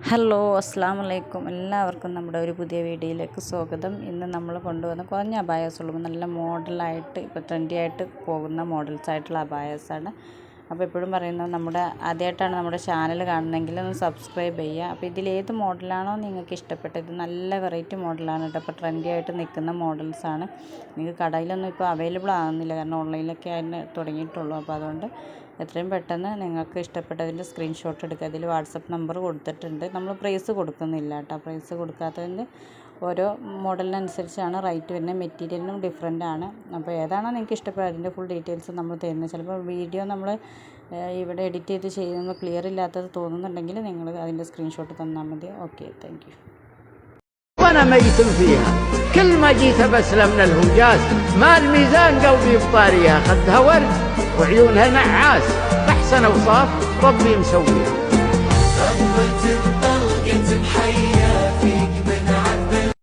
Hello അസ്സലാമു അലൈക്കും. എല്ലാവർക്കും നമ്മുടെ ഒരു പുതിയ വീഡിയോയിലേക്ക് സ്വാഗതം. ഇന്ന് നമ്മൾ കൊണ്ടുവന്ന കുറഞ്ഞ അബായാസുള്ളൂ, നല്ല മോഡലായിട്ട് ഇപ്പോൾ ട്രെൻഡി ആയിട്ട് പോകുന്ന മോഡൽസ് ആയിട്ടുള്ള അബായാസാണ്. അപ്പോൾ എപ്പോഴും പറയുന്നത് ആദ്യമായിട്ടാണ് നമ്മുടെ ചാനൽ കാണുന്നതെങ്കിൽ ഒന്ന് സബ്സ്ക്രൈബ് ചെയ്യുക. അപ്പോൾ ഇതിലേത് മോഡലാണോ നിങ്ങൾക്ക് ഇഷ്ടപ്പെട്ടത്, നല്ല വെറൈറ്റി മോഡലാണ് കേട്ടോ. അപ്പോൾ ട്രെൻഡി ആയിട്ട് നിൽക്കുന്ന മോഡൽസാണ്. നിങ്ങൾക്ക് കടയിലൊന്നും ഇപ്പോൾ അവൈലബിൾ ആകുന്നില്ല, കാരണം ഓൺലൈനിലൊക്കെ അതിന് തുടങ്ങിയിട്ടുള്ളൂ. അപ്പോൾ അതുകൊണ്ട് എത്രയും പെട്ടെന്ന് നിങ്ങൾക്ക് ഇഷ്ടപ്പെട്ടതിൻ്റെ സ്ക്രീൻഷോട്ട് എടുക്കുക. അതിൽ വാട്സപ്പ് നമ്പർ കൊടുത്തിട്ടുണ്ട്. നമ്മൾ പ്രൈസ് കൊടുക്കുന്നില്ല കേട്ടോ. പ്രൈസ് കൊടുക്കാത്തതിൻ്റെ ഓരോ മോഡലിനനുസരിച്ചാണ് റേറ്റ് വരുന്നത്. മെറ്റീരിയലിനും ഡിഫറെൻ്റ് ആണ്. അപ്പോൾ ഏതാണോ നിങ്ങൾക്ക് ഇഷ്ടപ്പെടുക അതിൻ്റെ ഫുൾ ഡീറ്റെയിൽസ് നമ്മൾ തരുന്നത്. ചിലപ്പോൾ വീഡിയോ നമ്മൾ ഇവിടെ എഡിറ്റ് ചെയ്ത് ചെയ്യുമ്പോൾ ക്ലിയർ ഇല്ലാത്തത് തോന്നുന്നുണ്ടെങ്കിൽ നിങ്ങൾ അതിൻ്റെ സ്ക്രീൻഷോട്ട് തന്നാൽ മതി. Okay, thank you. وانا ميت فيها كل ما جيت بسلم من الهجاز ما الميزان قلبي بطاريها خدها ورد وعيونها نعاس احسن اوصاف ربي مسويها.